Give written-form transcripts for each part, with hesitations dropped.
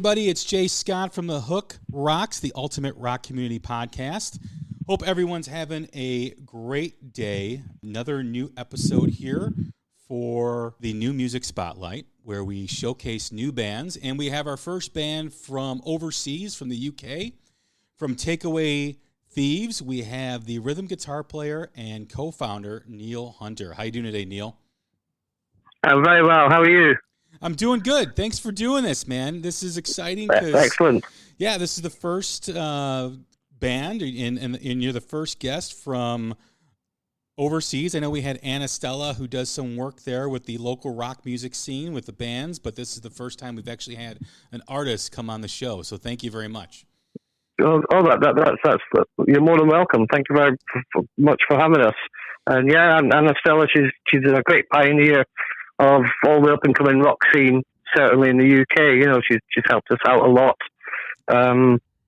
everybody. It's Jay Scott from The Hook Rocks, the Ultimate Rock Community Podcast. Hope everyone's having a great day. Another new episode here for the New Music Spotlight, where we showcase new bands. And we have our first band from overseas, from the UK, from Takeaway Thieves. We have the rhythm guitar player and co-founder, Neil Hunter. How you doing today, Neil? I'm very well. How are you? I'm doing good. Thanks for doing this, man. This is exciting. Excellent. Yeah, this is the first band, and you're the first guest from overseas. I know we had Anna Stella, who does some work there with the local rock music scene with the bands, but this is the first time we've actually had an artist come on the show. So thank you very much. That's you're more than welcome. Thank you very much for having us. And yeah, Anna Stella, she's a great pioneer of all the up and coming rock scene, certainly in the UK. You know, she's helped us out a lot.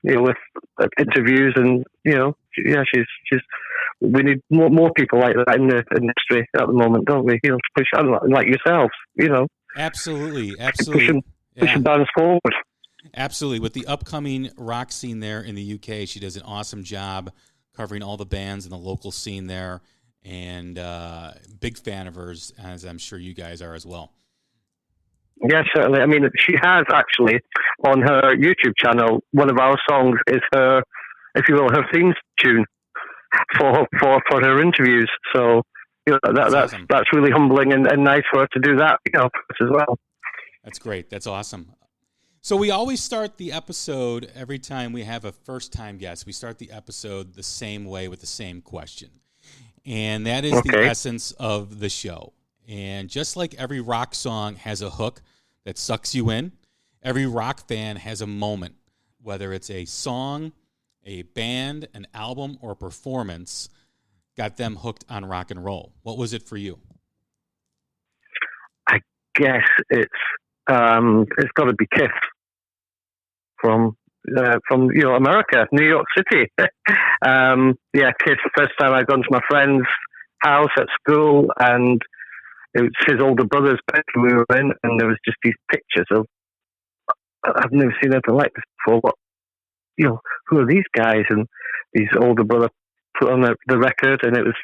With interviews and she's. We need more people like that in the industry at the moment, don't we? You know, to push like yourself. You know, absolutely, pushing bands forward. Absolutely. With the upcoming rock scene there in the UK, she does an awesome job covering all the bands in the local scene there, and big fan of hers, as I'm sure you guys are as well. Yeah, certainly. I mean, she has actually, on her YouTube channel, one of our songs is her, if you will, her theme tune for her interviews. So, you know, that's awesome. That's really humbling and nice for her to do that, you know, as well. That's great. That's awesome. So we always start the episode, every time we have a first-time guest, we start the episode the same way with the same question. And that is the essence of the show. And just like every rock song has a hook that sucks you in, every rock fan has a moment, whether it's a song, a band, an album, or a performance, got them hooked on rock and roll. What was it for you? I guess it's got to be Kiss from America, New York City. Kiss. The first time I'd gone to my friend's house at school, and it was his older brother's bedroom we were in, and there was just these pictures of. I've never seen anything like this before. But you know, who are these guys? And his older brother put on the record, and it was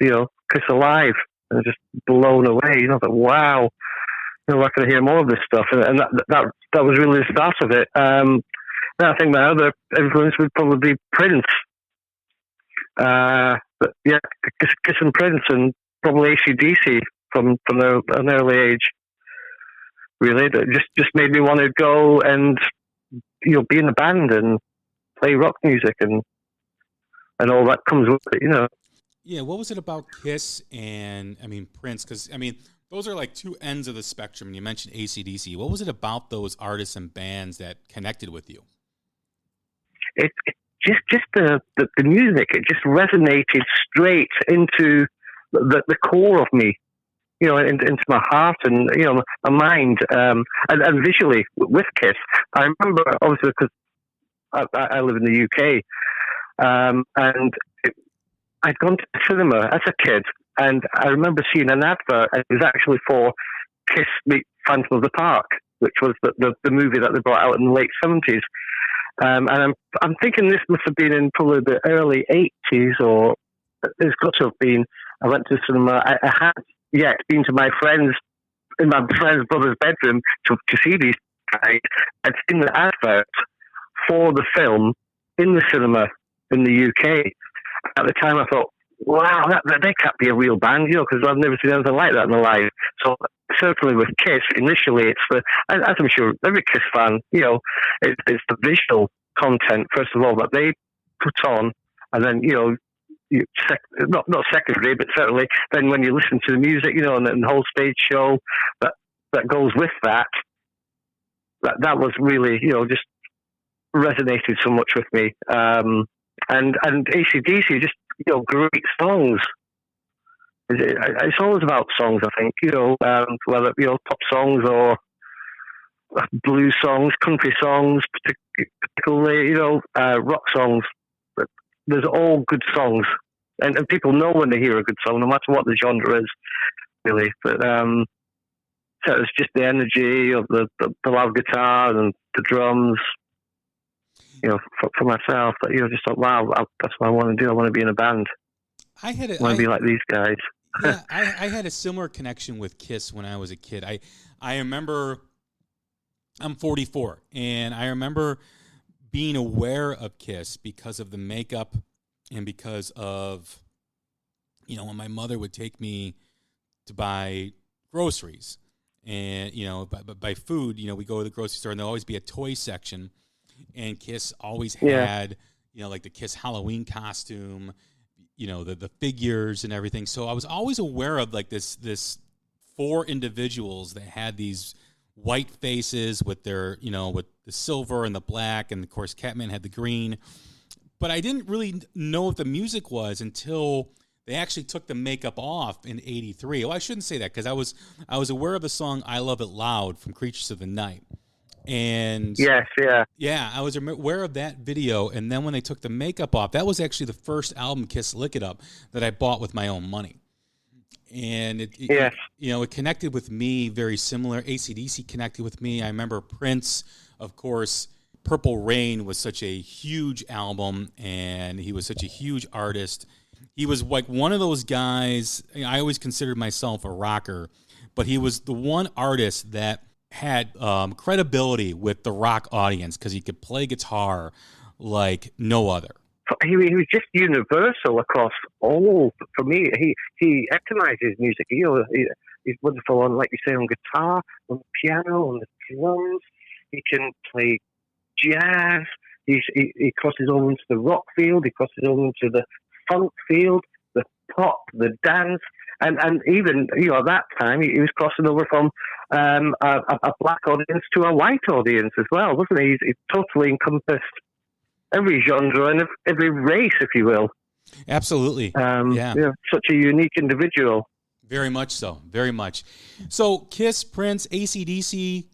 Kiss Alive, and just blown away. You know, I thought, wow. You know, I could hear more of this stuff, and that was really the start of it. Then I think my other influence would probably be Prince. But yeah, Kiss and Prince, and probably AC/DC from an early age. Really, that just made me want to go and be in a band and play rock music and all that comes with it. You know. Yeah, what was it about Kiss and Prince? Because those are like two ends of the spectrum. You mentioned AC/DC. What was it about those artists and bands that connected with you? It just the music. It just resonated straight into the core of me, into my heart and my mind, and visually with Kiss. I remember obviously because I live in the UK, and I'd gone to the cinema as a kid. And I remember seeing an advert, and it was actually for Kiss Meet Phantom of the Park, which was the movie that they brought out in the late 70s. And I'm thinking this must have been in probably the early 80s, or it's got to have been. I went to the cinema. I had been to my friend's brother's bedroom to see these guys. I'd seen the advert for the film in the cinema in the UK. At the time, I thought, wow, they can't be a real band, because I've never seen anything like that in my life. So certainly with Kiss, initially, it's as I'm sure every Kiss fan, it's the visual content, first of all, that they put on, and then, not secondary, but certainly then when you listen to the music, and the whole stage show that goes with that was really, just resonated so much with me. And AC/DC, just, great songs. It's always about songs, I think, whether, pop songs or blues songs, country songs, particularly, rock songs. But there's all good songs. And people know when they hear a good song, no matter what the genre is, really. But so it's just the energy of the loud guitar and the drums, for myself. But just thought, wow, that's what I want to do. I want to be in a band. I want to be like these guys. Yeah, I had a similar connection with Kiss when I was a kid. I remember, I'm 44, and I remember being aware of Kiss because of the makeup and because of, when my mother would take me to buy groceries and, buy food, we go to the grocery store and there'll always be a toy section, and Kiss always had, like the Kiss Halloween costume, the figures and everything. So I was always aware of like this 4 individuals that had these white faces with their, with the silver and the black. And of course, Catman had the green, but I didn't really know what the music was until they actually took the makeup off in '83. Well, I shouldn't say that, because I was aware of the song "I Love It Loud" from Creatures of the Night, and I was aware of that video. And then when they took the makeup off, that was actually the first album, Kiss Lick It Up, that I bought with my own money. And it connected with me very similar. AC/DC connected with me. I remember Prince, of course. Purple Rain was such a huge album, and he was such a huge artist. He was like one of those guys. I always considered myself a rocker, but he was the one artist that had credibility with the rock audience because he could play guitar like no other. He was just universal across all. For me, he epitomizes music. He's wonderful on, like you say, on guitar, on the piano, on the drums. He can play jazz. He crosses over into the rock field. He crosses over into the funk field, the pop, the dance, and even at that time he was crossing over from a black audience to a white audience as well, wasn't he? He totally encompassed every genre and every race, if you will. Absolutely. Such a unique individual. Very much so. Very much. So Kiss, Prince, AC/DC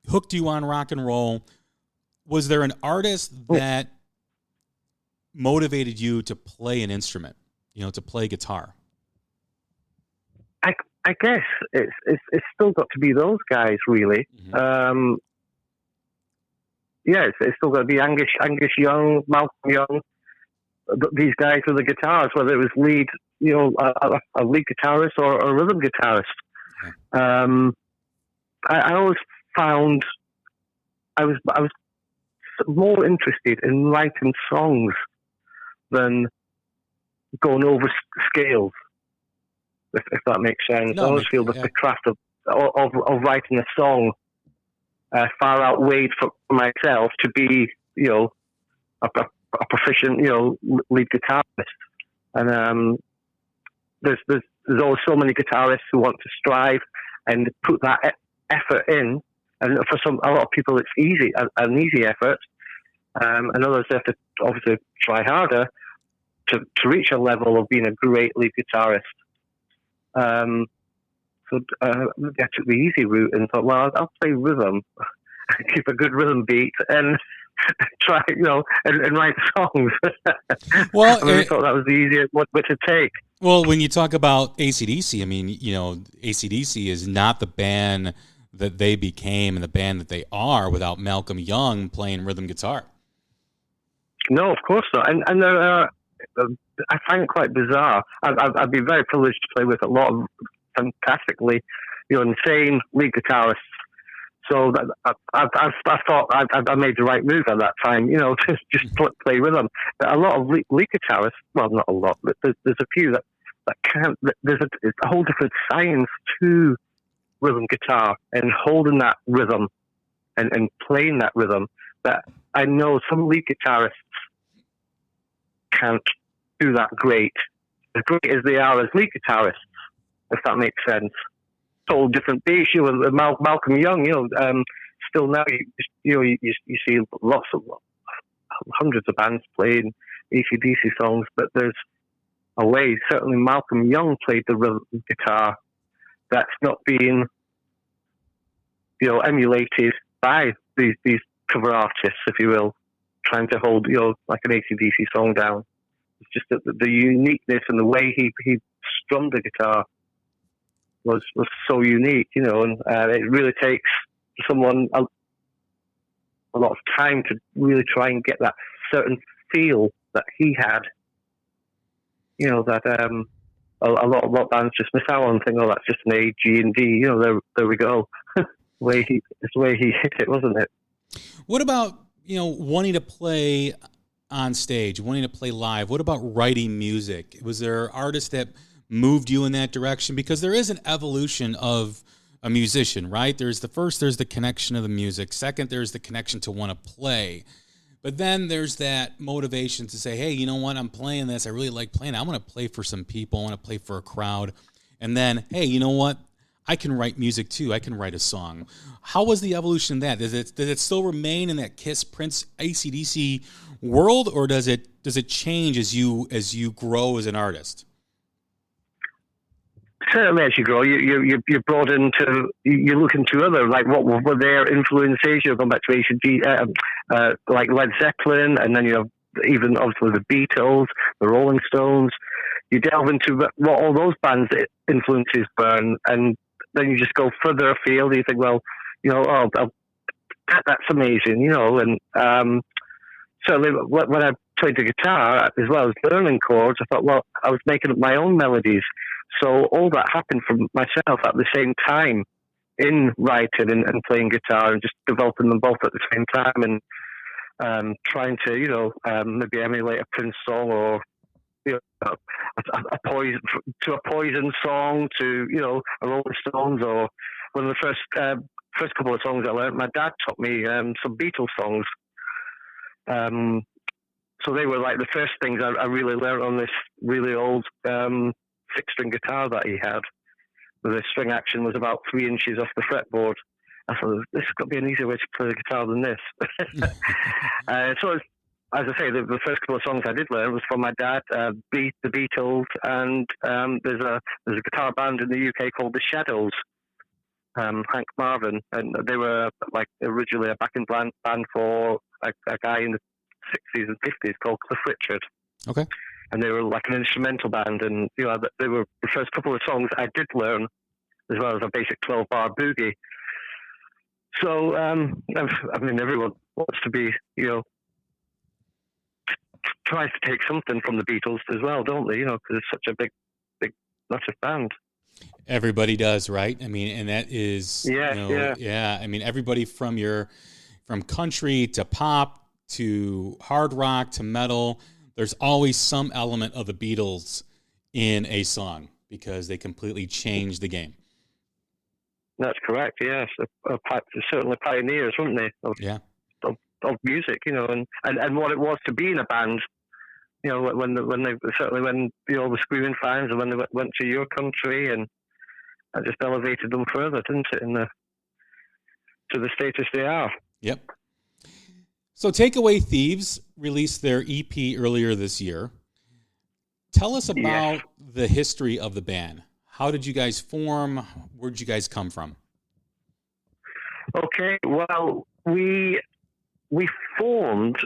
hooked you on rock and roll. Was there an artist that motivated you to play an instrument, to play guitar? I guess it's still got to be those guys, really. Mm-hmm. It's still got to be Angus Young, Malcolm Young, these guys with the guitars, whether it was lead, a lead guitarist or a rhythm guitarist. Okay. I always found I was more interested in writing songs than going over scales, if that makes sense. I always feel that the craft of writing a song far outweighed for myself to be, a proficient, lead guitarist. And there's always so many guitarists who want to strive and put that effort in. And for a lot of people, it's an easy effort. And others have to obviously try harder to reach a level of being a great lead guitarist. So I took the easy route and thought, well, I'll play rhythm, keep a good rhythm beat, and try, and write songs. Well, I thought that was the easiest way to take. Well, when you talk about AC/DC, I mean, AC/DC is not the band that they became and the band that they are without Malcolm Young playing rhythm guitar. No, of course not. And there are, I find it quite bizarre. I've been very privileged to play with a lot of fantastically, insane lead guitarists. So I thought I made the right move at that time, to just play rhythm. But a lot of lead guitarists, well, not a lot, but there's a few that can't. There's a whole different science to rhythm guitar and holding that rhythm and playing that rhythm. But I know some lead guitarists can't do that great as they are as lead guitarists, if that makes sense. Total different beast. With Malcolm Young, still now you see lots of hundreds of bands playing AC/DC songs, but there's a way. Certainly, Malcolm Young played the rhythm guitar that's not being emulated by these cover artists, if you will, trying to hold like an AC/DC song down. It's just the uniqueness and the way he strummed the guitar was so unique, and it really takes someone a lot of time to really try and get that certain feel that he had. You know, that a lot of bands just miss out on, think, oh, that's just an A, G, and D. You know, there we go. It's the way he hit it, wasn't it? What about, wanting to play on stage, wanting to play live? What about writing music? Was there artists that moved you in that direction? Because there is an evolution of a musician, right? There's the connection of the music. Second, there's the connection to want to play. But then there's that motivation to say, hey, you know what? I'm playing this. I really like playing. I want to play for some people. I want to play for a crowd. And then, hey, you know what? I can write music too. I can write a song. How was the evolution of that? Does it still remain in that Kiss, Prince, AC/DC world, or does it change as you grow as an artist? Certainly, as you grow, you're brought into, you look into other, like what were their influences. You're going back to AC/DC, like Led Zeppelin, and then you have even obviously the Beatles, the Rolling Stones. You delve into what all those bands' influences were, and then you just go further afield. You think, well, that's amazing, and certainly when I played the guitar as well as learning chords, I thought, well, I was making up my own melodies. So all that happened for myself at the same time in writing and playing guitar, and just developing them both at the same time, and trying to, maybe emulate a Prince song, or a Poison song, to a Rolling Stones, or one of the first couple of songs I learned. My dad taught me some Beatles songs. So they were like the first things I really learned on this really old six-string guitar that he had. The string action was about 3 inches off the fretboard. I thought, this has got to be an easier way to play the guitar than this. So, as I say, the first couple of songs I did learn was from my dad, the Beatles, and there's a guitar band in the UK called The Shadows, Hank Marvin, and they were like originally a backing band for a guy in the 60s and 50s called Cliff Richard. Okay. And they were like an instrumental band, and they were the first couple of songs I did learn, as well as a basic 12-bar boogie. So, everyone wants to be, tries to take something from the Beatles as well, don't they? Because it's such a big, massive band. Everybody does, right? I mean, and that is, yeah. I mean, everybody from country to pop to hard rock to metal, there's always some element of the Beatles in a song, because they completely changed the game. That's correct. Yes, certainly pioneers, weren't they? Of music, and what it was to be in a band. When the Screaming fans, and when they went to your country, and that just elevated them further, didn't it? To the status they are. Yep. So Takeaway Thieves released their EP earlier this year. Tell us about the history of the band. How did you guys form? Where did you guys come from? Okay, well, we formed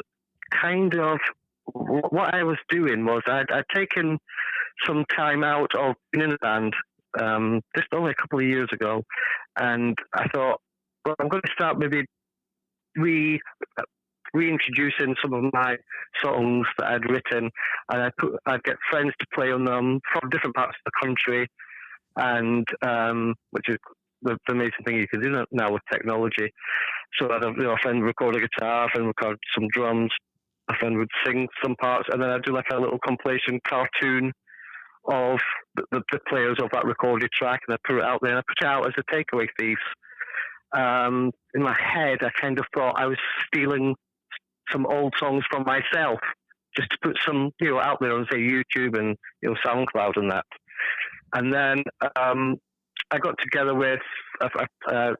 kind of, what I was doing was I'd taken some time out of being in a band just only a couple of years ago, and I thought, well, I'm going to start maybe reintroducing some of my songs that I'd written, and I'd get friends to play on them from different parts of the country, and which is the amazing thing you can do now with technology. So I'd have a friend record a guitar, a friend record some drums, a friend would sing some parts, and then I'd do like a little compilation cartoon of the players of that recorded track, and I'd put it out there, and I put it out as a Takeaway Thieves. In my head, I kind of thought I was stealing some old songs from myself, just to put some, out there on, say, YouTube and, SoundCloud and that. And then I got together with the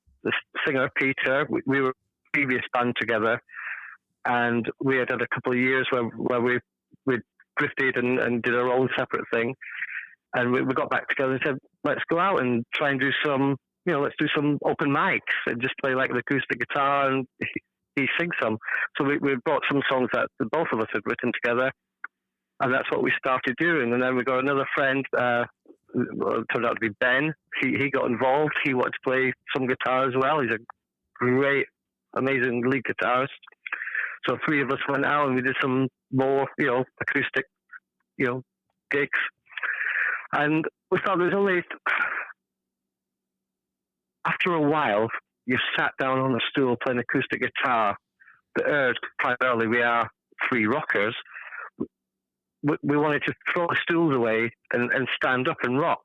singer, Peter. We were a previous band together, and we had a couple of years where we drifted and did our own separate thing. And we got back together and said, let's go out and try and do some, let's do some open mics and just play like the acoustic guitar and he sings some. So we brought some songs that both of us had written together, and that's what we started doing. And then we got another friend, it turned out to be Ben. He got involved. He wanted to play some guitar as well. He's a great amazing lead guitarist. So 3 of us went out and we did some more, acoustic, gigs. And we thought there's only, after a while, you sat down on a stool playing acoustic guitar. The urge, primarily we are 3 rockers, we wanted to throw the stools away and stand up and rock.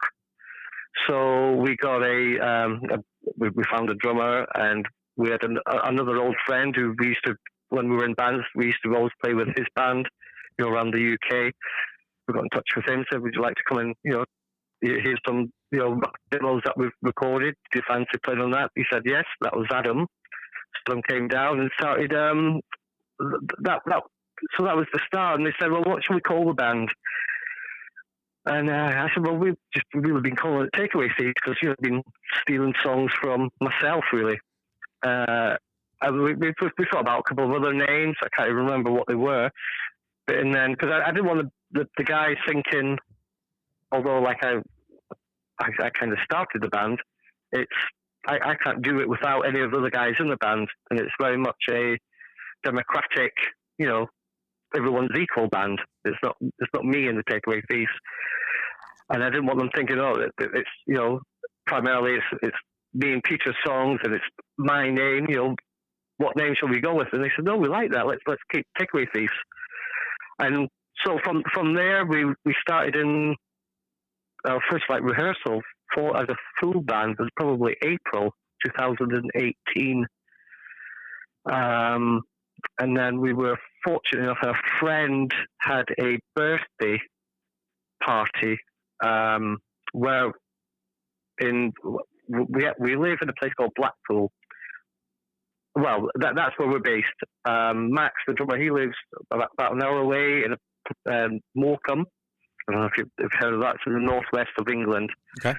So we got we found a drummer, and we had another old friend who we used to, when we were in bands, we used to always play with his band, around the UK. We got in touch with him, said, would you like to come and, here's some, demos that we've recorded. Do you fancy playing on that? He said yes. That was Adam. Adam came down and started, so that was the start. And they said, well, what should we call the band? And I said, well, we've really been calling it Takeaway Thieves because I've been stealing songs from myself, really. We thought about a couple of other names. I can't even remember what they were. And then, because I didn't want the guys thinking, although like I kind of started the band, I can't do it without any of the other guys in the band. And it's very much a democratic, everyone's equal band. It's not me and the Takeaway Thieves. And I didn't want them thinking, it's primarily it's me and Peter's songs and it's my name. What name shall we go with? And they said, no, we like that. Let's keep Takeaway Thieves. And so from there we started in our first rehearsal as a full band was probably April 2018. And then we were fortunate enough, our friend had a birthday party where we live in a place called Blackpool. Well, that's where we're based. Max, the drummer, he lives about an hour away in Morecambe. I don't know if you've heard of that. It's in the northwest of England. Okay.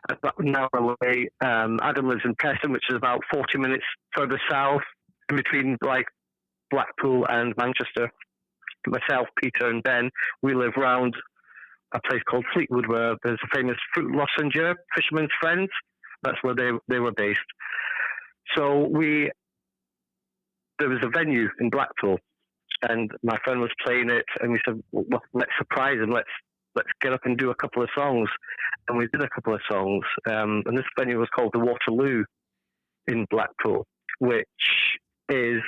About an hour away. Adam lives in Preston, which is about 40 minutes further south, in between Blackpool and Manchester. Myself, Peter, and Ben, we live round a place called Fleetwood, where there's a famous fruit lozenge, Fisherman's Friends. That's where they were based. So there was a venue in Blackpool, and my friend was playing it, and we said, well, let's surprise him. Let's get up and do a couple of songs. And we did a couple of songs. And this venue was called the Waterloo in Blackpool, which is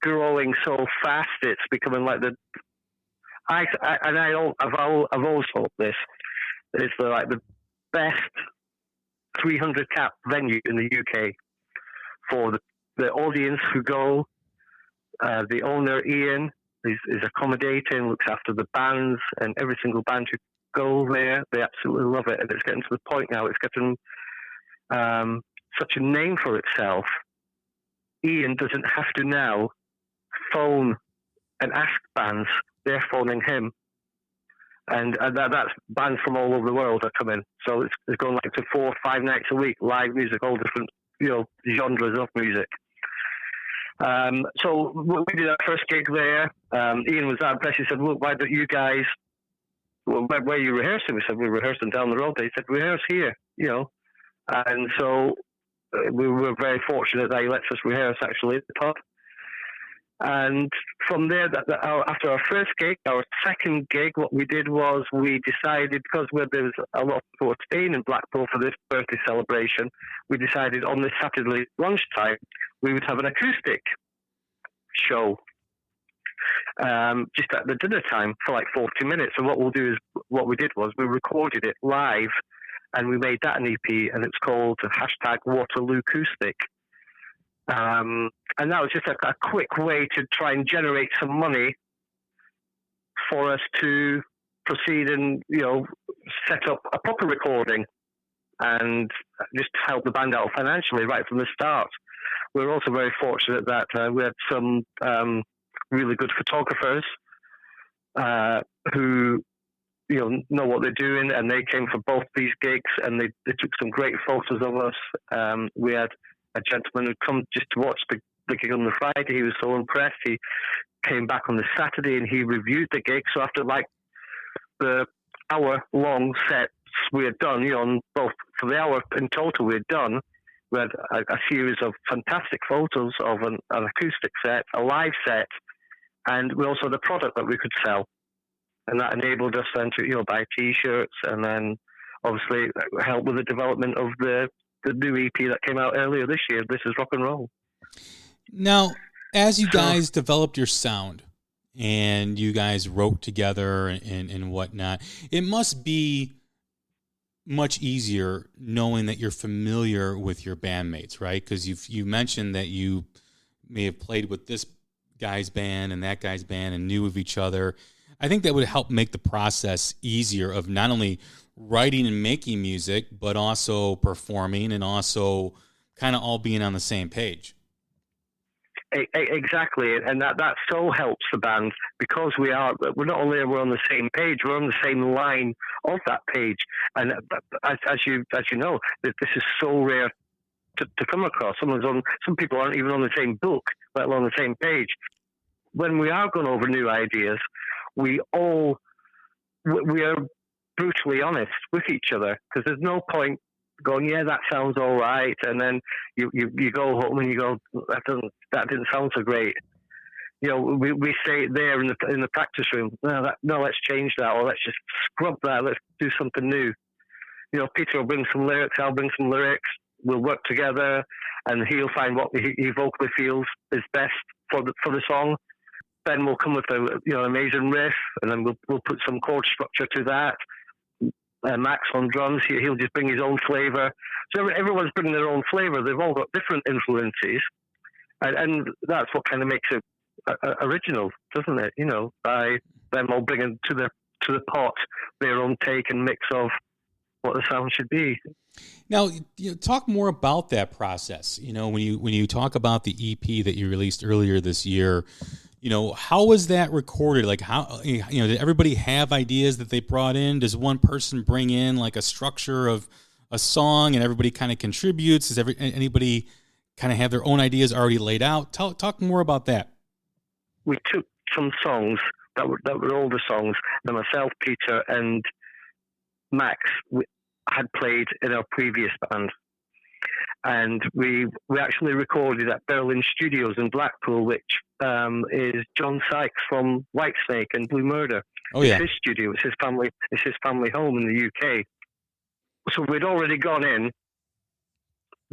growing so fast. It's becoming like I've always thought this. It's the best 300 cap venue in the UK for the audience who go. The owner, Ian, is accommodating, looks after the bands, and every single band who go there, they absolutely love it. And it's getting to the point now, it's getting such a name for itself. Ian doesn't have to now phone and ask bands, they're phoning him. And that's bands from all over the world are coming. So it's going to 4 or 5 nights a week, live music, all different genres of music. So we did our first gig there. Ian was that impressed. He said, look, why don't you guys, where are you rehearsing? We said, we're rehearsing down the road. He said, rehearse here, And so we were very fortunate that he lets us rehearse actually at the pub. And from there, after our first gig, our second gig, what we did was we decided, because there was a lot of people staying in Blackpool for this birthday celebration, we decided on this Saturday lunchtime, we would have an acoustic show just at the dinner time for 40 minutes. And what we did was we recorded it live, and we made that an EP, and it's called #Waterloo Acoustic. And that was just a quick way to try and generate some money for us to proceed and, set up a proper recording and just help the band out financially right from the start. We were also very fortunate that we had some really good photographers who, know what they're doing, and they came for both these gigs, and they took some great photos of us. We had a gentleman who'd come just to watch the gig on the Friday. He was so impressed. He came back on the Saturday and he reviewed the gig. So after the hour-long sets we had done, on both for the hour in total we had done, We had a series of fantastic photos of an acoustic set, a live set, and we also had a product that we could sell. And that enabled us then to, buy T-shirts and then obviously help with the development of the new EP that came out earlier this year, This Is Rock and Roll. Now, as you guys developed your sound and you guys wrote together and whatnot, it must be much easier knowing that you're familiar with your bandmates, right? Because you mentioned that you may have played with this guy's band and that guy's band and knew of each other. I think that would help make the process easier of not only writing and making music, but also performing and also kind of all being on the same page. Exactly, and that so helps the band because we're not only we're on the same page, we're on the same line of that page. And as you know, this is so rare to come across. Some people aren't even on the same book, let alone the same page. When we are going over new ideas, we are brutally honest with each other because there's no point going, yeah, that sounds all right, and then you go home and you go, that didn't sound so great. We say it there in the practice room. No, let's change that, or let's just scrub that. Let's do something new. Peter will bring some lyrics. I'll bring some lyrics. We'll work together, and he'll find what he vocally feels is best for the song. Ben will come with an amazing riff, and then we'll put some chord structure to that. Max on drums, he'll just bring his own flavour. So everyone's bringing their own flavour. They've all got different influences, and that's what kind of makes it original, doesn't it? By them all bringing to the pot their own take and mix of what the sound should be. Now, talk more about that process. When you talk about the EP that you released earlier this year. How was that recorded? Like how, did everybody have ideas that they brought in? Does one person bring in like a structure of a song and everybody kind of contributes? Does anybody kind of have their own ideas already laid out? Talk more about that. We took some songs that were older songs that myself, Peter, and Max had played in our previous band. And we actually recorded at Berlin Studios in Blackpool, which is John Sykes from Whitesnake and Blue Murder. Oh, yeah. It's his studio. It's his family home in the UK. So we'd already gone in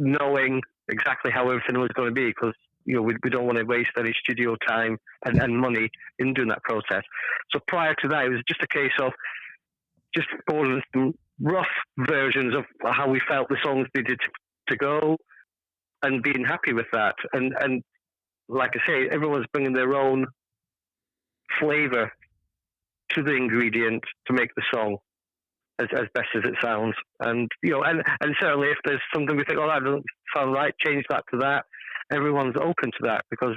knowing exactly how everything was going to be because we don't want to waste any studio time and money in doing that process. So prior to that, it was just a case of just recording some rough versions of how we felt the songs needed to go and being happy with that. And like I say, everyone's bringing their own flavor to the ingredient to make the song as best as it sounds. And, and certainly if there's something we think, that doesn't sound right, change that to that. Everyone's open to that because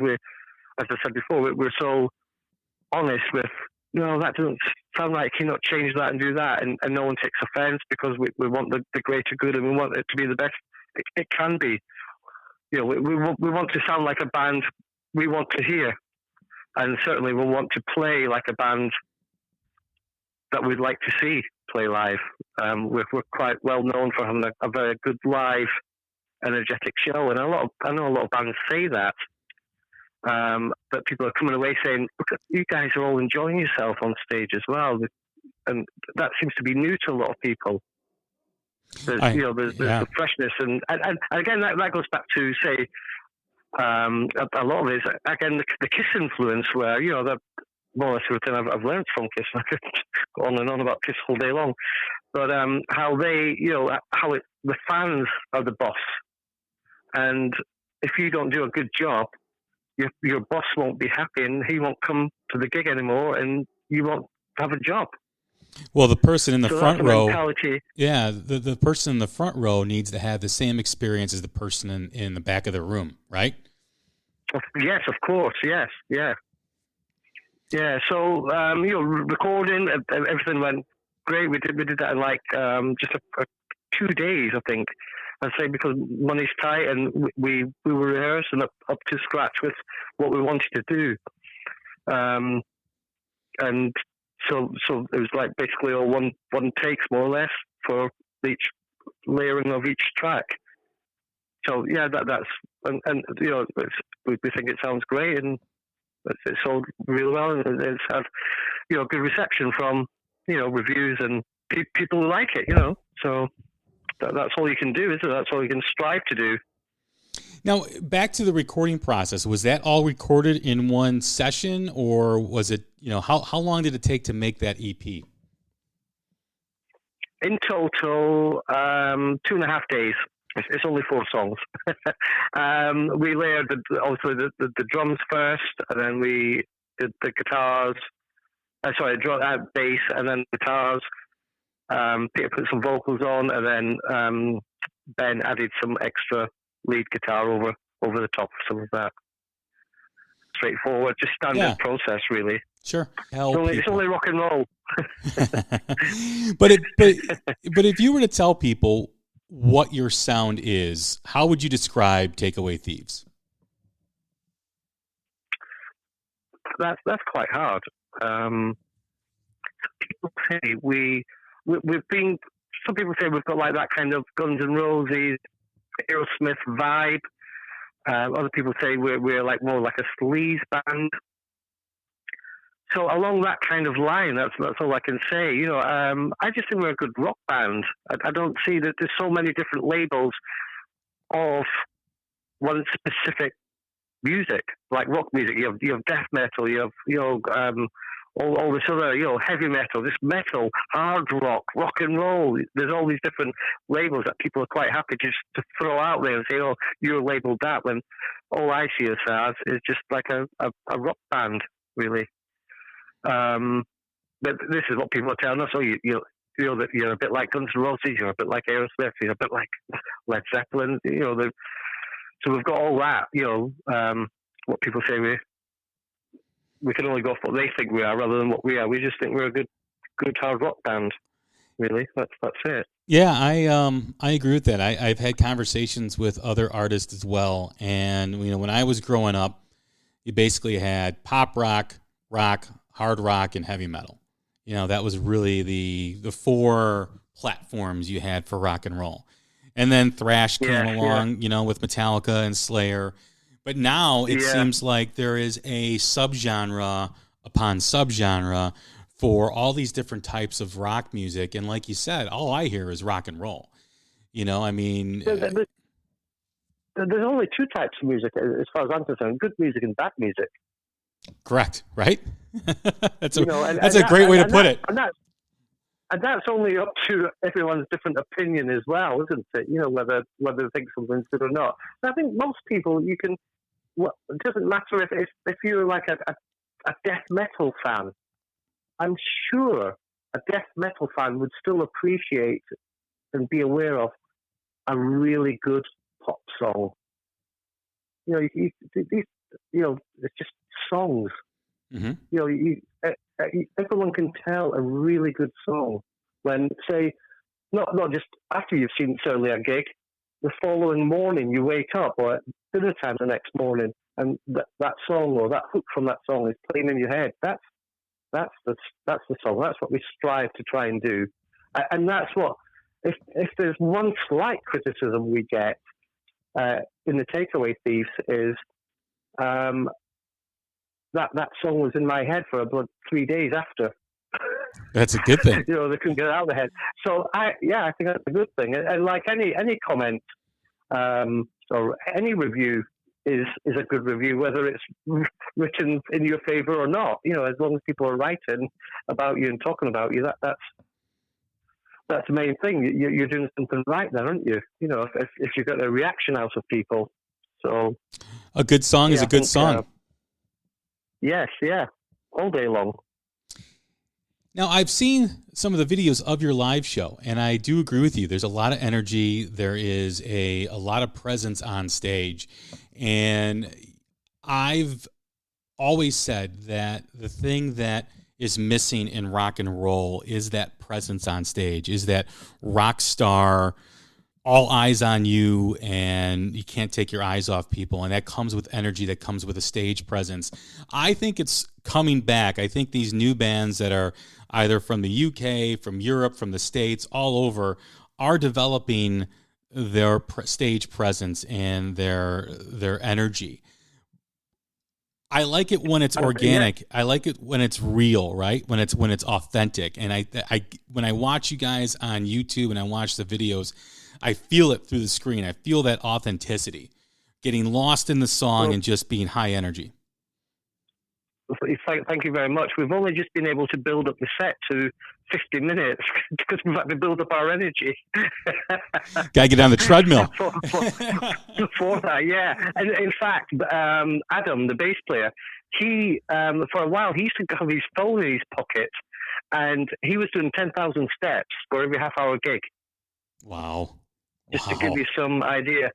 as I said before, we're so honest with, that doesn't sound right, can you not change that and do that? And no one takes offense because we want the greater good and we want it to be the best it can be. We want to sound like a band we want to hear, and certainly we want to play like a band that we'd like to see play live. We're quite well known for having a very good live, energetic show, and I know a lot of bands say that, but people are coming away saying, "Look, you guys are all enjoying yourself on stage as well," and that seems to be new to a lot of people. There's the freshness, and again that goes back to say a lot of it is again the Kiss influence, where that more or less everything I've learned from Kiss. I could go on and on about Kiss all day long, but how they the fans are the boss, and if you don't do a good job, your boss won't be happy, and he won't come to the gig anymore, and you won't have a job. Well, the person in the front row, mentality. Yeah, the person in the front row needs to have the same experience as the person in the back of the room, right? Yes, of course. Yes, yeah. So recording, everything went great. We did that in like just 2 days, I think. I'd say because money's tight, and we were rehearsing up to scratch with what we wanted to do, and. So it was like basically all one takes more or less for each layering of each track. So yeah, and you know, we think it sounds great, and it's sold really well, and it's had, you know, good reception from, you know, reviews and people who like it, you know. So that's all you can do, isn't it? That's all you can strive to do. Now, back to the recording process. Was that all recorded in one session, or was it, you know, how long did it take to make that EP? In total, 2.5 days. It's only 4 songs. We layered obviously the drums first, and then we did the guitars. Bass, and then guitars. Peter put some vocals on, and then Ben added some extra lead guitar over the top of some of that. Straightforward, just standard process, really. Sure. It's only rock and roll. but if you were to tell people what your sound is, how would you describe Takeaway Thieves? That's quite hard. People say we've been. Some people say we've got like that kind of Guns N' Roses, Aerosmith vibe. Other people say we're like more like a sleaze band. So along that kind of line, that's all I can say. You know, I just think we're a good rock band. I don't see that there's so many different labels of one specific music, like rock music. You have death metal. You have all this other, you know, heavy metal, this metal, hard rock, rock and roll. There's all these different labels that people are quite happy just to throw out there and say, oh, you're labeled that, when all I see us as is just like a rock band, really. But this is what people are telling us. Oh, you're a bit like Guns N' Roses, you're a bit like Aerosmith, you're a bit like Led Zeppelin. You know, so we've got all that. You know, what people say we can only go for what they think we are rather than what we are. We just think we're a good hard rock band. Really, that's it. Yeah, I agree with that. I've had conversations with other artists as well, and you know, when I was growing up, you basically had pop rock, hard rock, and heavy metal. You know, that was really the 4 platforms you had for rock and roll. And then thrash came along, you know, with Metallica and Slayer. But now it seems like there is a subgenre upon subgenre for all these different types of rock music. And like you said, all I hear is rock and roll. You know, I mean... There's only 2 types of music, as far as I'm concerned, good music and bad music. Correct, right? That's a great way to put it. And that's only up to everyone's different opinion as well, isn't it? You know, whether they think something's good or not. And I think most people, it doesn't matter if you're like a death metal fan. I'm sure a death metal fan would still appreciate and be aware of a really good pop song. You know, it's just songs. Mm-hmm. You know, everyone can tell a really good song when, say, not just after you've seen certainly a gig, the following morning you wake up, or at dinner time the next morning, and that song or that hook from that song is playing in your head. That's the song. That's what we strive to try and do, and that's what. If there's one slight criticism we get in the Takeaway Thieves is that song was in my head for about 3 days after. That's a good thing. You know, they couldn't get it out of their head. So I think that's a good thing. And like any comment or any review is a good review, whether it's written in your favor or not. You know, as long as people are writing about you and talking about you, that's the main thing. You're doing something right there, aren't you? You know, if you get a reaction out of people. So a good song is a good song. Yes, yeah, all day long. Now, I've seen some of the videos of your live show, and I do agree with you. There's a lot of energy. There is a lot of presence on stage. And I've always said that the thing that is missing in rock and roll is that presence on stage, is that rock star, all eyes on you, and you can't take your eyes off people. And that comes with energy, that comes with a stage presence. I think it's coming back. I think these new bands that are either from the UK, from Europe, from the States, all over, are developing their stage presence and their energy. I like it when it's organic. I like it when it's real, right? When it's authentic. And I when I watch you guys on YouTube and I watch the videos, I feel it through the screen. I feel that authenticity, getting lost in the song and just being high energy. Thank you very much. We've only just been able to build up the set to 50 minutes because we've had to build up our energy. Got to get on the treadmill. Before that, yeah. And in fact, Adam, the bass player, he, for a while, he used to have his phone in his pocket and he was doing 10,000 steps for every half-hour gig. Wow. Just to give you some idea.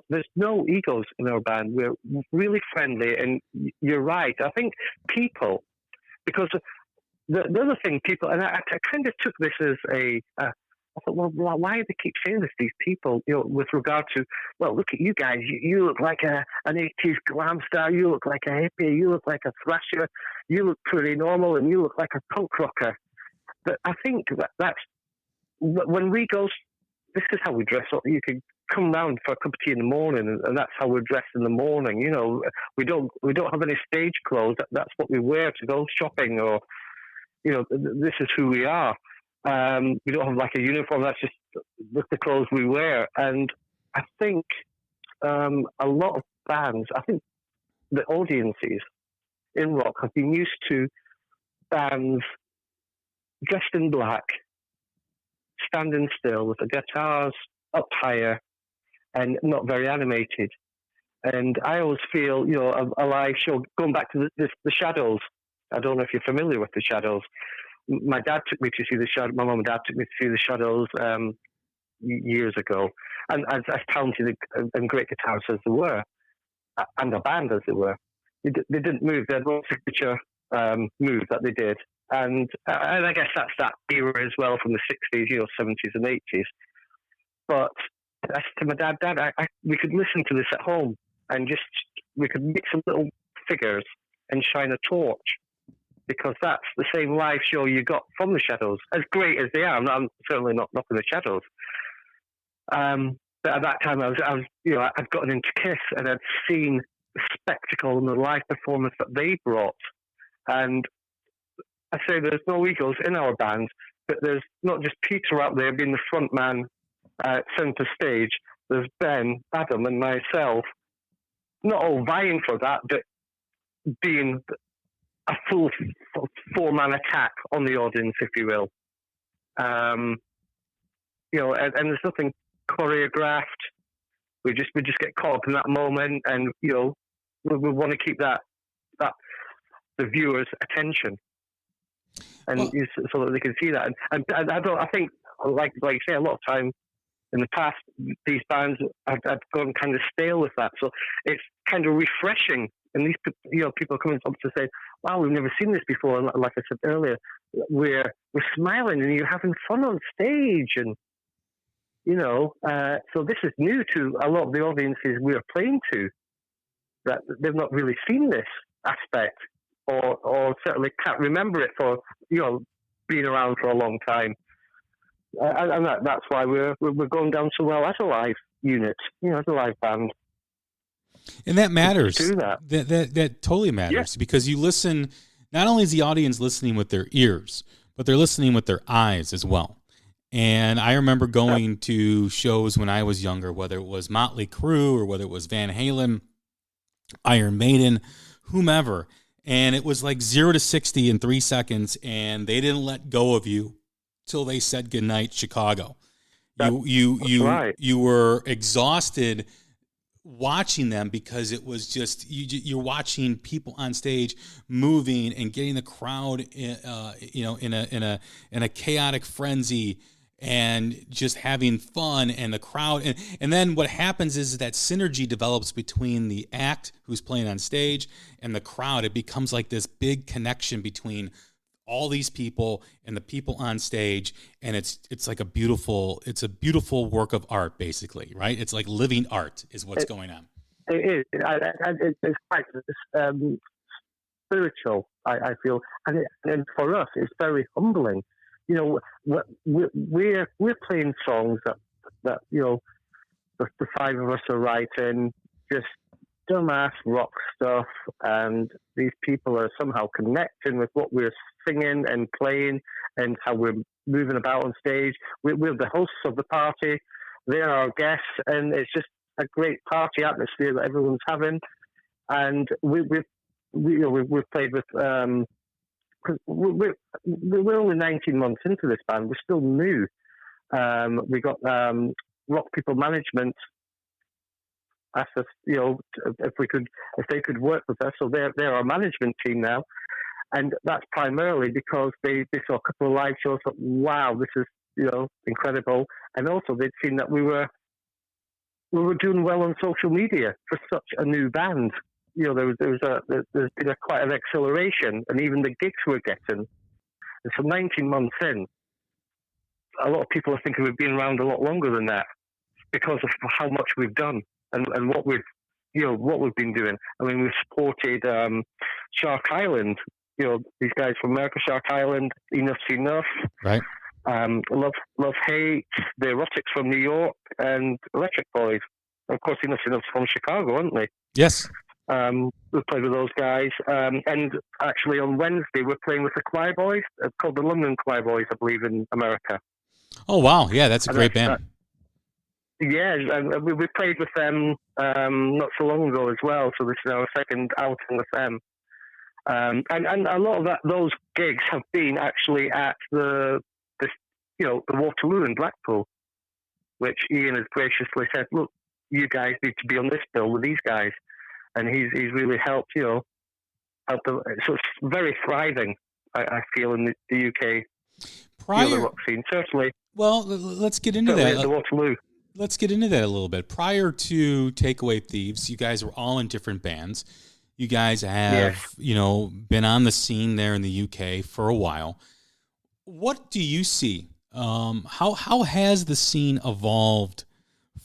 There's no egos in our band. We're really friendly, and you're right. I think people, because the other thing, people, and I kind of took this as I thought, well, why do they keep saying this? These people, with regard to, well, look at you guys. You look like an 80s glam star. You look like a hippie. You look like a thrasher. You look pretty normal, and you look like a punk rocker. But I think that's when we go. This is how we dress up. You can come round for a cup of tea in the morning, and that's how we're dressed in the morning. We don't have any stage clothes. That's what we wear to go shopping, or this is who we are. We don't have like a uniform. That's just the clothes we wear. And I think a lot of bands, I think the audiences in rock have been used to bands dressed in black, standing still with the guitars up higher and not very animated. And I always feel, a live show, going back to the Shadows. I don't know if you're familiar with the Shadows. My dad took me to see the Shadows. My mum and dad took me to see the Shadows years ago. And as talented and great guitarists as they were, and a band as they were, they didn't move. They had one signature move that they did. And I guess that's that era as well from the 60s, 70s and 80s. But I said to my dad, we could listen to this at home and we could make some little figures and shine a torch, because that's the same live show you got from the Shadows. As great as they are, I'm certainly not knocking the Shadows. But at that time, I'd gotten into Kiss and I'd seen the spectacle and the live performance that they brought. And I say there's no egos in our band, but there's not just Peter out there being the front man, centre stage. There's Ben, Adam, and myself, not all vying for that, but being a full four-man attack on the audience, if you will. And there's nothing choreographed. We just get caught up in that moment, and we want to keep that the viewers' attention. And so that they can see that, and I think, like you say, a lot of time in the past, these bands have gone kind of stale with that. So it's kind of refreshing, and these people are coming up to say, "Wow, we've never seen this before." And like I said earlier, we're smiling and you're having fun on stage, and so this is new to a lot of the audiences we're playing to, that they've not really seen this aspect. Or certainly can't remember it for being around for a long time, and that's why we're going down so well as a live unit, as a live band. And that matters. That totally matters, because you listen. Not only is the audience listening with their ears, but they're listening with their eyes as well. And I remember going to shows when I was younger, whether it was Motley Crue or whether it was Van Halen, Iron Maiden, whomever. And it was like 0 to 60 in 3 seconds, and they didn't let go of you till they said goodnight, Chicago. You were exhausted watching them, because it was just you're watching people on stage moving and getting the crowd in a chaotic frenzy, and just having fun, and the crowd. And then what happens is that synergy develops between the act who's playing on stage and the crowd. It becomes like this big connection between all these people and the people on stage. And it's like a beautiful work of art, basically, right? It's like living art is what's going on. It is. It's quite spiritual, I feel. And for us, it's very humbling. you know, we're playing songs that you know the five of us are writing, just dumbass rock stuff, and these people are somehow connecting with what we're singing and playing and how we're moving about on stage. We're the hosts of the party. They're our guests, and it's just a great party atmosphere that everyone's having. And we've played with. We're only 19 months into this band. We're still new. We got Rock People Management asked us, you know, if they could work with us. So they're our management team now, and that's primarily because they saw a couple of live shows. Thought, wow, this is, you know, incredible, and also they'd seen that we were doing well on social media for such a new band. You know, there's been quite an acceleration, and even the gigs we're getting. And so 19 months in, a lot of people are thinking we've been around a lot longer than that because of how much we've done and what we've been doing. I mean, we've supported Shark Island. You know, these guys from America, Shark Island, Enough's Enough, right? Love Hate, the Erotics from New York, and Electric Boys. Of course, Enough's Enough's from Chicago, aren't they? Yes. We played with those guys, and actually on Wednesday we're playing with the Choir Boys, called the London Choir Boys, I believe, in America. Oh wow, yeah, that's a great band. Yeah, and we played with them not so long ago as well. So this is our second outing with them, and a lot of those gigs have been actually at the Waterloo in Blackpool, which Ian has graciously said, look, you guys need to be on this bill with these guys. And he's really helped, you know, so it's very thriving, I feel, in the UK. The rock scene, certainly. Well, let's get into that. The Waterloo. Let's get into that a little bit. Prior to Takeaway Thieves, you guys were all in different bands. You guys have, you know, been on the scene there in the UK for a while. What do you see? How has the scene evolved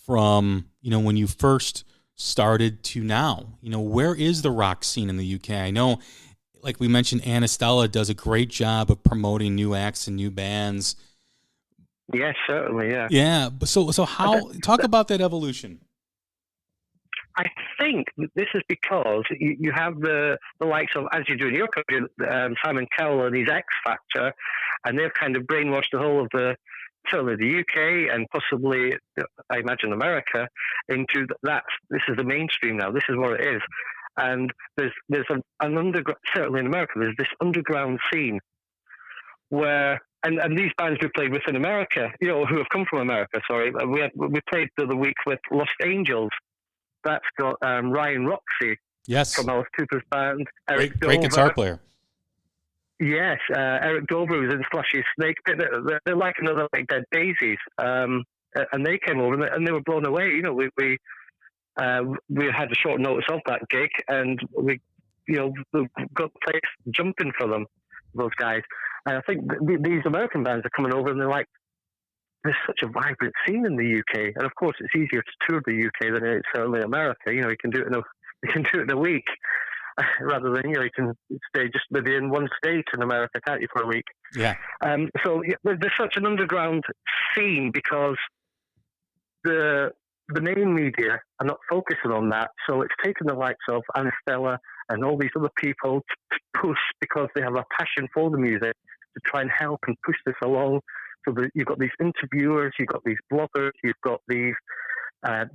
from, you know, when you first started to now? You know, where is the rock scene in the UK? I know, like we mentioned, Anna Stella does a great job of promoting new acts and new bands. Yes, certainly, yeah. Yeah, but so how, talk about that evolution. I think this is because you have the likes of, as you do in your country, Simon Cowell and his X Factor, and they've kind of brainwashed the whole of certainly the UK and possibly, I imagine, America, into that. This is the mainstream now. This is what it is. And there's an underground, certainly in America, there's this underground scene where, and these bands we played with in America, you know, who have come from America, sorry, we played the other week with Lost Angels. That's got Ryan Roxy, yes, from Alice Cooper's band. Eric great guitar player. Yes, Eric Dover was in Slushy Snake Pit. They're like another like Dead Daisies, and they came over and they were blown away. You know, we had a short notice of that gig, and we got the place jumping for them, those guys. And I think these American bands are coming over, and they're like, there's such a vibrant scene in the UK, and of course it's easier to tour the UK than it is certainly America. You know, you can do it in a week. Rather than, you know, you can stay just maybe in one state in America, can't you, for a week? Yeah. So there's such an underground scene because the main media are not focusing on that. So it's taken the likes of Anna Stella and all these other people to push because they have a passion for the music to try and help and push this along. So that you've got these interviewers, you've got these bloggers, you've got these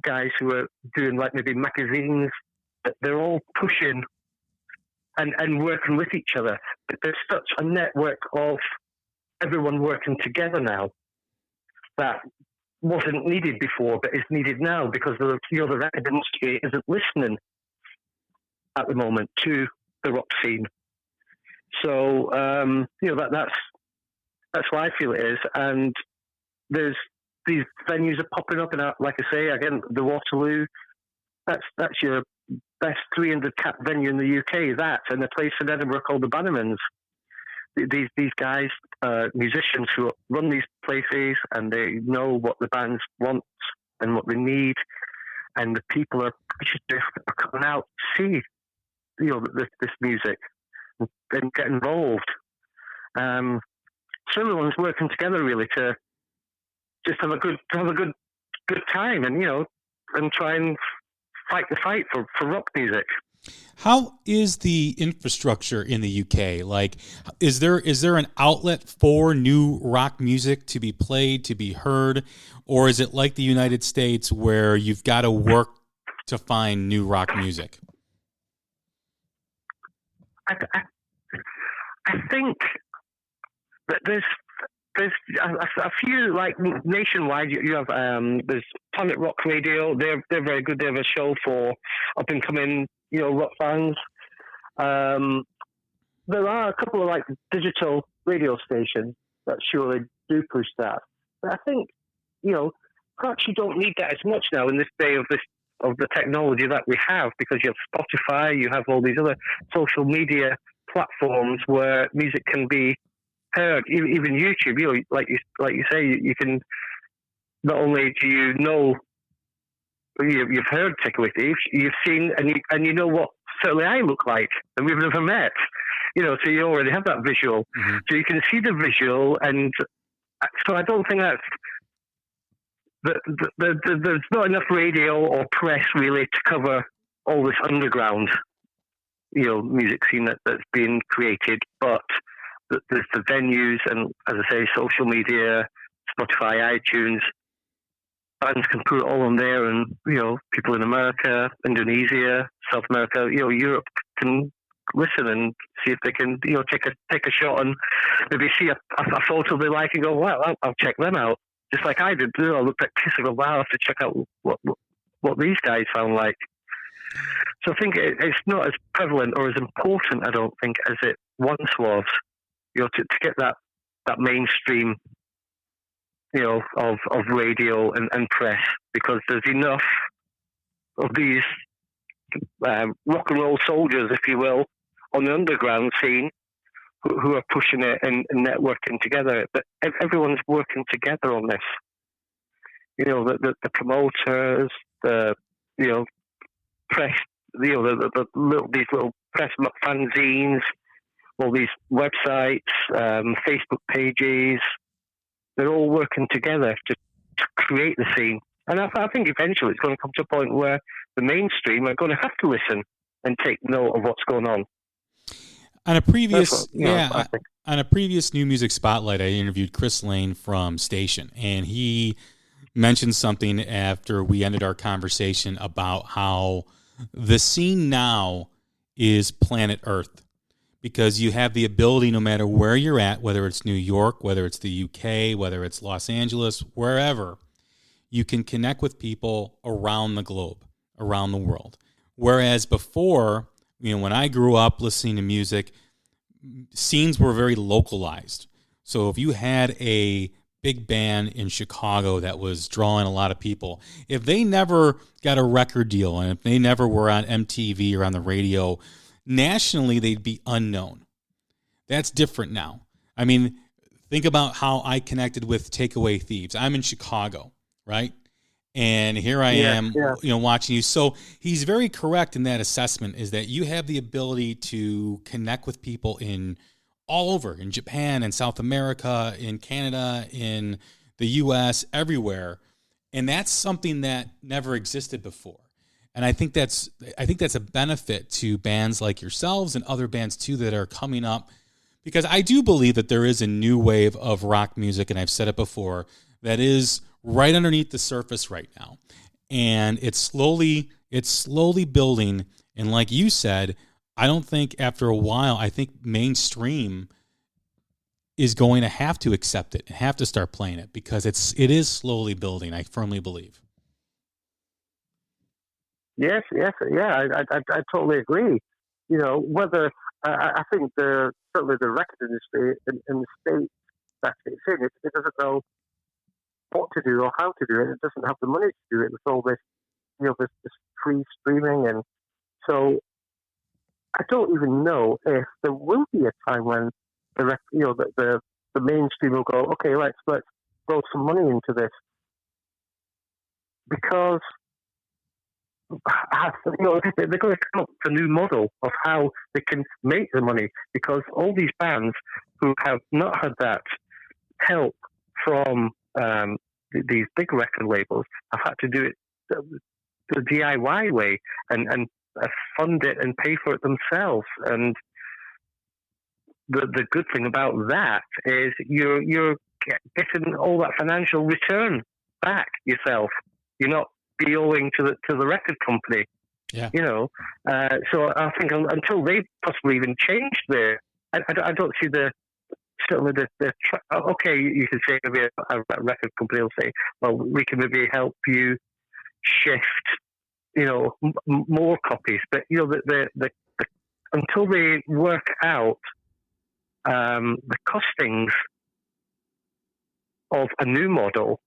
guys who are doing like maybe magazines. They're all pushing and working with each other. There's such a network of everyone working together now that wasn't needed before, but is needed now because the record industry isn't listening at the moment to the rock scene. So that's why I feel it is. And there's these venues are popping up, and like I say again, the Waterloo. That's your best 300 cap venue in the UK, that, and a place in Edinburgh called the Bannermans. These guys, musicians who run these places, and they know what the bands want and what they need, and the people are coming out to see, you know, this music and get involved. So everyone's working together really to just have a good time, and and try and fight the fight for rock music. How is the infrastructure in the UK? Like, is there an outlet for new rock music to be played, to be heard, or is it like the United States where you've got to work to find new rock music? I think that there's a few, like nationwide. You have there's Planet Rock Radio. They're very good. They have a show for up and coming rock fans. There are a couple of like digital radio stations that surely do push that. But I think perhaps you don't need that as much now in this day of the technology that we have, because you have Spotify, you have all these other social media platforms where music can be heard. Even YouTube, like you say, you can, not only do you've heard Takeaway Thieves, you've seen and you know what certainly I look like, and we've never met. So you already have that visual, so you can see the visual, and so I don't think there's not enough radio or press really to cover all this underground, music scene that's being created. But there's the venues, and as I say, social media, Spotify, iTunes. Bands can put it all on there, and people in America, Indonesia, South America, Europe can listen and see if they can take a shot and maybe see a photo they like and go, wow, I'll check them out. Just like I did. I looked at Kiss and go, wow, I have to check out what these guys sound like. So I think it's not as prevalent or as important, I don't think, as it once was. To get that mainstream, of radio and press, because there's enough of these rock and roll soldiers, if you will, on the underground scene who are pushing it and networking together. But everyone's working together on this. The promoters, the press, these little press fanzines, all these websites, Facebook pages. They're all working together to create the scene. And I think eventually it's going to come to a point where the mainstream are going to have to listen and take note of what's going on. On a previous New Music Spotlight, I interviewed Chris Lane from Station, and he mentioned something after we ended our conversation about how the scene now is planet Earth, because you have the ability, no matter where you're at, whether it's New York, whether it's the UK, whether it's Los Angeles, wherever, you can connect with people around the globe, around the world. Whereas before, when I grew up listening to music, scenes were very localized. So if you had a big band in Chicago that was drawing a lot of people, if they never got a record deal and if they never were on MTV or on the radio, nationally, they'd be unknown. That's different now. I mean, think about how I connected with Takeaway Thieves. I'm in Chicago, right? And here I am, watching you. So he's very correct in that assessment, is that you have the ability to connect with people in all over, in Japan, in South America, in Canada, in the U.S., everywhere. And that's something that never existed before. And I think that's a benefit to bands like yourselves and other bands too that are coming up, because I do believe that there is a new wave of rock music, and I've said it before, that is right underneath the surface right now. And it's slowly building. And like you said, I don't think after a while, I think mainstream is going to have to accept it and have to start playing it, because it is slowly building, I firmly believe. Yes, yeah, I totally agree. Whether I think certainly the record industry in the state that it's in, it doesn't know what to do or how to do it. It doesn't have the money to do it with all this, this free streaming, and so I don't even know if there will be a time when the mainstream will go, okay, let's throw some money into this, because they're going to come up with a new model of how they can make the money, because all these bands who have not had that help from these big record labels, have had to do it the DIY way and fund it and pay for it themselves. And the good thing about that is you're getting all that financial return back yourself. You're not be owing to the record company. Yeah. So I think until they possibly even change I don't see certainly okay, you can say maybe a record company will say, well, we can maybe help you shift, more copies, but the until they work out the costings of a new model,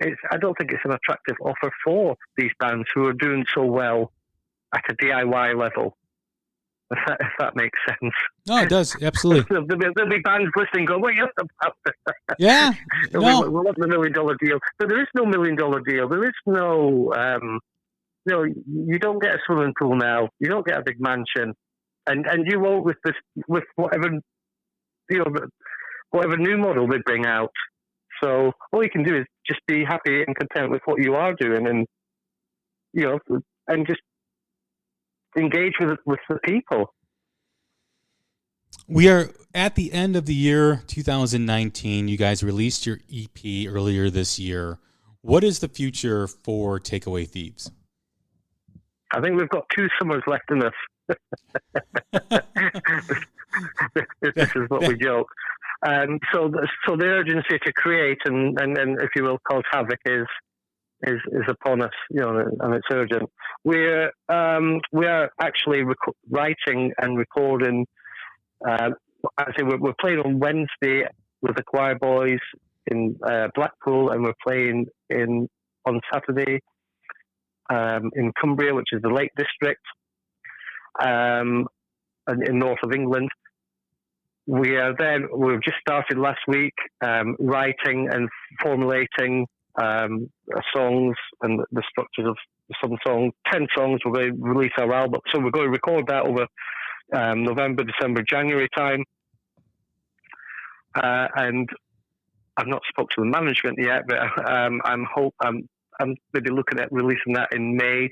I don't think it's an attractive offer for these bands who are doing so well at a DIY level. If that makes sense. No, it does. Absolutely. There'll be bands listening going, well, yeah. We want the $1 million deal. But there is no $1 million deal. There is no, you don't get a swimming pool now. You don't get a big mansion. And you won't with whatever, whatever new model they bring out. So all you can do is just be happy and content with what you are doing and, and just engage with the people. We are at the end of the year 2019. You guys released your EP earlier this year. What is the future for Takeaway Thieves? I think we've got 2 summers left in us. This is what we joke. So the urgency to create and if you will, cause havoc is upon us, and it's urgent. We are actually writing and recording. We're playing on Wednesday with the Choir Boys in Blackpool, and we're playing on Saturday in Cumbria, which is the Lake District, and in north of England. We are there. We've just started last week writing and formulating songs and the structures of some songs. 10 songs. We're going to release our album, so we're going to record that over November, December, January time. And I've not spoke to the management yet, but I'm maybe looking at releasing that in May,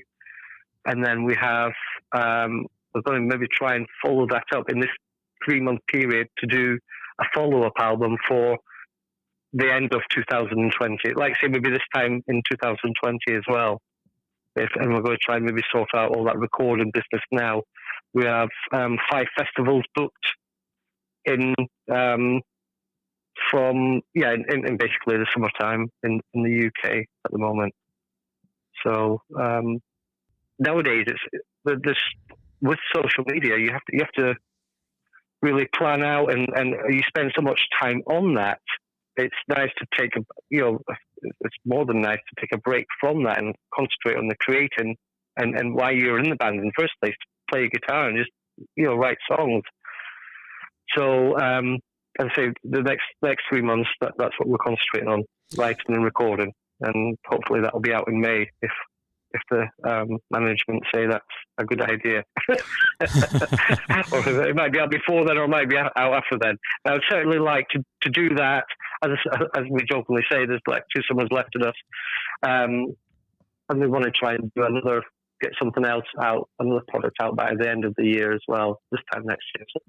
and then we have we're going to maybe try and follow that up in this 3-month period to do a follow-up album for the end of 2020. Like say maybe this time in 2020 as well. And we're going to try and maybe sort out all that recording business now. We have 5 festivals booked in basically the summertime in the UK at the moment. So nowadays it's with social media you have to really plan out and you spend so much time on that. It's nice to take it's more than nice to take a break from that and concentrate on the creating and why you're in the band in the first place, to play a guitar and just write songs. So as I say, the next 3 months that's what we're concentrating on, writing and recording, and hopefully that'll be out in May if the management say that's a good idea. Or it might be out before then, or it might be out after then. I would certainly like to do that. As we jokingly say, there's like 2 summers left in us. And we want to try and do get something else out, another product out by the end of the year as well, this time next year. So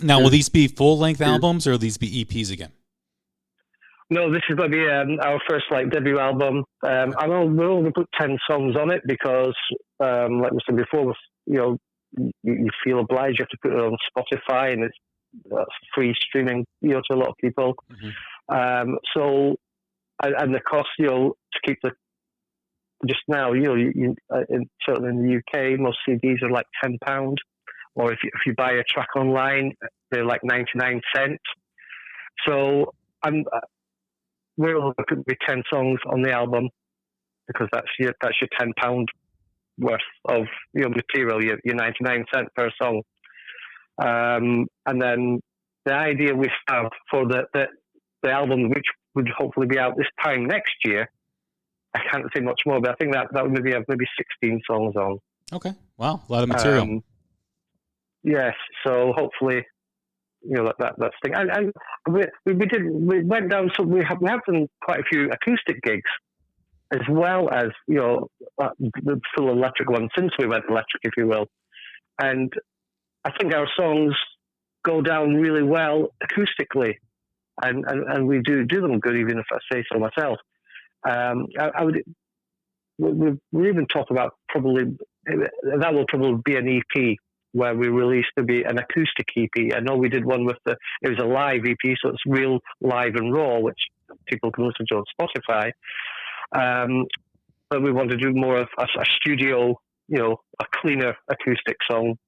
now, will these be full-length albums, or will these be EPs again? No, this is going to be our first debut album. We'll only put 10 songs on it because, like we said before, you feel obliged. You have to put it on Spotify, and that's free streaming, to a lot of people. Mm-hmm. So, and the cost, to keep just now, certainly in the UK, most CDs are like £10, or if you buy a track online, they're like 99 cents. So we're only going to be 10 songs on the album because that's your £10 worth of material, your 99 cents per song. And then the idea we have for the album, which would hopefully be out this time next year, I can't say much more, but I think that would maybe have 16 songs on. Okay. Wow. A lot of material. Yes. So hopefully that thing. And we went down. So we have done quite a few acoustic gigs as well as the full electric one since we went electric, if you will. And I think our songs go down really well acoustically, and we do them good, even if I say so myself. I would. We even talk about that will probably be an EP where we release maybe an acoustic EP. I know we did one it was a live EP, so it's real live and raw, which people can listen to on Spotify. But we want to do more of a studio, a cleaner acoustic song,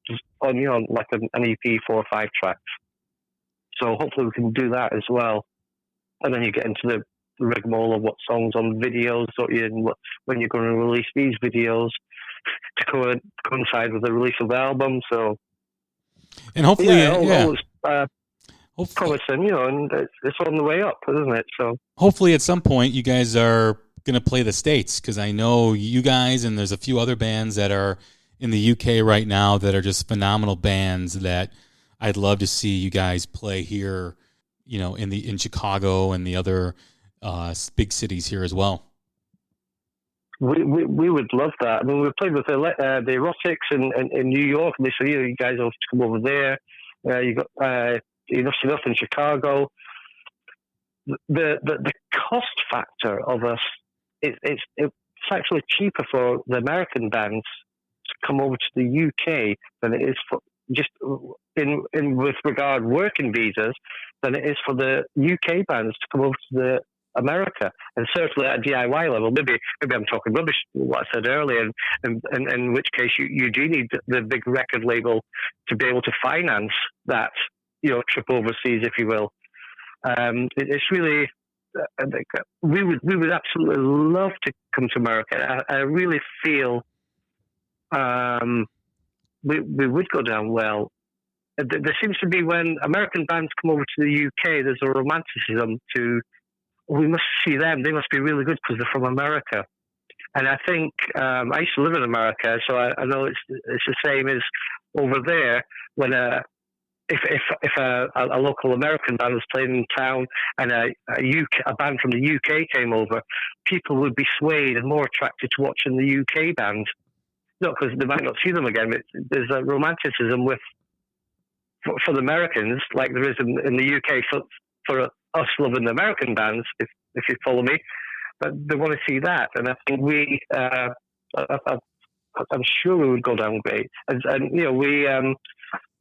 just on like an EP, 4 or 5 tracks. So hopefully we can do that as well. And then you get into the rigmarole of what songs on videos, when you're going to release these videos to coincide with the release of the album. So, and hopefully, always promising, and it's on the way up, isn't it? So hopefully, at some point, you guys are going to play the States, because I know you guys and there's a few other bands that are in the UK right now that are just phenomenal bands that I'd love to see you guys play here, in Chicago and the other big cities here as well. We would love that. I mean, we played with the Erotics in New York, and they said, you guys have to come over there. You got Enough's Enough in Chicago. The cost factor of us, it's actually cheaper for the American bands to come over to the UK than it is for just in with regard working visas than it is for the UK bands to come over to America, and certainly at a DIY level. Maybe I'm talking rubbish, what I said earlier, and in which case you do need the big record label to be able to finance that trip overseas, if you will. It's really we would absolutely love to come to America. I really feel we would go down well. There seems to be, when American bands come over to the UK, there's a romanticism to, we must see them. They must be really good because they're from America. And I think I used to live in America, so I know it's the same as over there. When if a local American band was playing in town and a band from the UK came over, people would be swayed and more attracted to watching the UK band. Not because they might not see them again, but there's a romanticism for the Americans, like there is in the UK for us loving the American bands, if you follow me. But they want to see that, and I think I'm sure we would go down great. And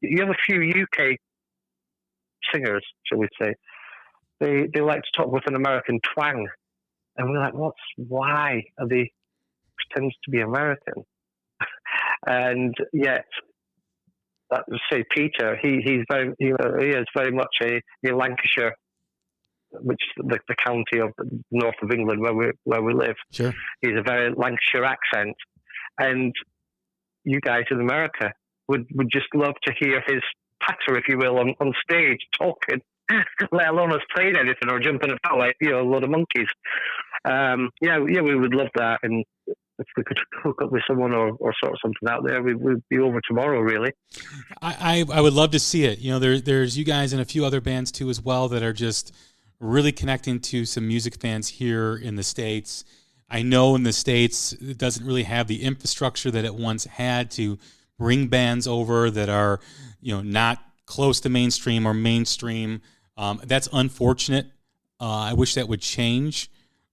you have a few UK singers, shall we say? They like to talk with an American twang, and we're like, why are they pretending to be American? And yet, say Peter, he is very much a Lancashire, which is the county of the north of England where we live. Sure. He's a very Lancashire accent, and you guys in America would just love to hear his patter, if you will, on stage talking, let alone us playing anything or jumping about like a load of monkeys. We would love that, and if we could hook up with someone or sort something out there, we'd be over tomorrow, really. I would love to see it. There's you guys and a few other bands too as well that are just really connecting to some music fans here in the States. I know in the States it doesn't really have the infrastructure that it once had to bring bands over that are not close to mainstream or mainstream. That's unfortunate. I wish that would change.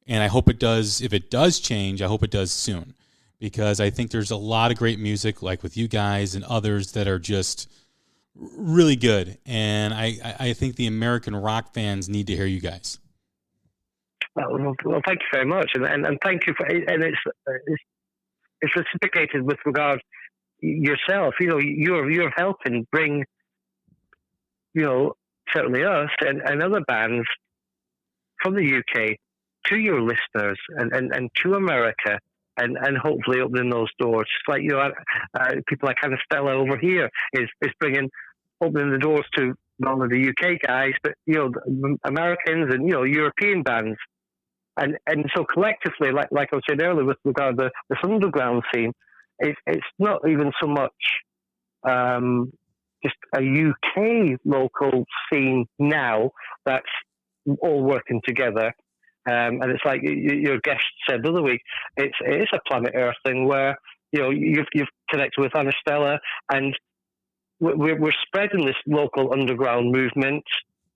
And I hope it does. If it does change, I hope it does soon, because I think there's a lot of great music, like with you guys and others, that are just really good. And I think the American rock fans need to hear you guys. Well, thank you very much, and thank you for. And it's reciprocated with regard yourself. You're helping bring, certainly us and other bands from the UK to your listeners and to America, and hopefully opening those doors. Just like people like Stella over here is opening the doors to not only the UK guys, but Americans and European bands, and so collectively, like I was saying earlier, with regard to this underground scene, it's not even so much just a UK local scene now that's all working together. And it's like your guest said the other week, it is a Planet Earth thing where, you've connected with Anastella, and we're spreading this local underground movement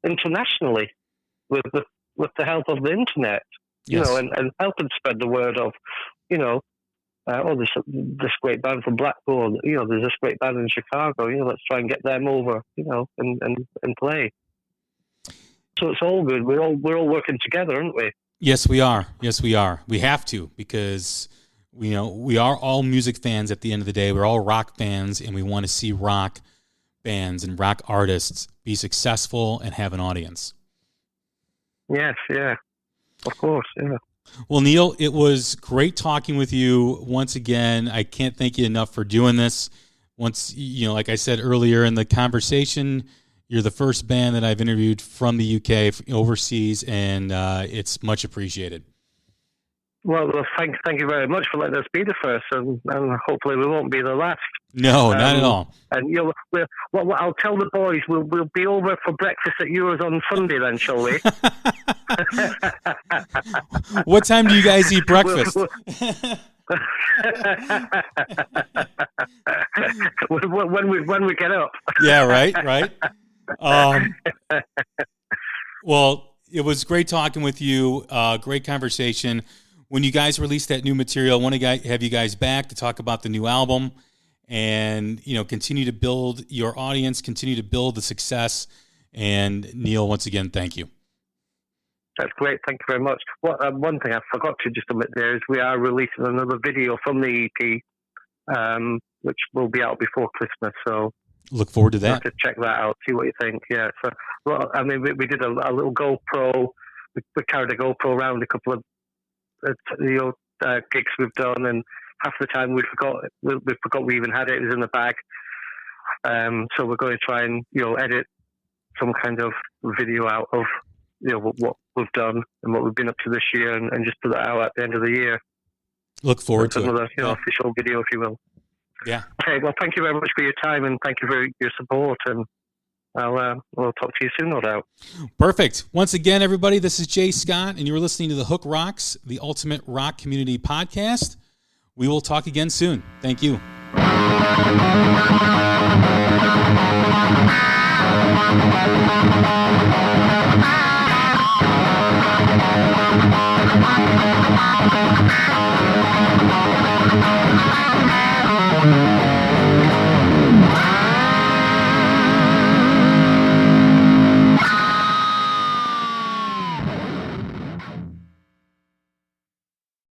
internationally with the help of the internet, yes. and helping spread the word of, this great band from Blackpool, there's this great band in Chicago, let's try and get them over, and play. So it's all good. We're all working together, aren't we? Yes, we are. Yes, we are. We have to, because we are all music fans at the end of the day. We're all rock fans, and we want to see rock bands and rock artists be successful and have an audience. Yes, yeah. Of course, yeah. Well, Neil, it was great talking with you once again. I can't thank you enough for doing this. Once, like I said earlier in the conversation, you're the first band that I've interviewed from the UK overseas, and it's much appreciated. Well, thank you very much for letting us be the first, and hopefully we won't be the last. No, not at all. And I'll tell the boys we'll be over for breakfast at yours on Sunday then, shall we? What time do you guys eat breakfast? when we get up. Yeah, right. Well, it was great talking with you. Great conversation. When you guys release that new material, I want to have you guys back to talk about the new album, and continue to build your audience, continue to build the success. And Neil, once again, thank you. That's great. Thank you very much. One thing I forgot to just admit there is we are releasing another video from the EP, which will be out before Christmas. So look forward to that. Have to check that out. See what you think. Yeah. So, we did a little GoPro. We carried a GoPro around a couple of gigs we've done, and half the time we forgot we even had it. It was in the bag. So we're going to try and edit some kind of video out of what we've done and what we've been up to this year, and just put that out at the end of the year. Look forward to another, it. official video, if you will. Yeah. Okay. Well, thank you very much for your time, and thank you for your support. And we'll talk to you soon, no doubt. Perfect. Once again, everybody, this is Jay Scott, and you're listening to the Hook Rocks, the Ultimate Rock Community Podcast. We will talk again soon. Thank you.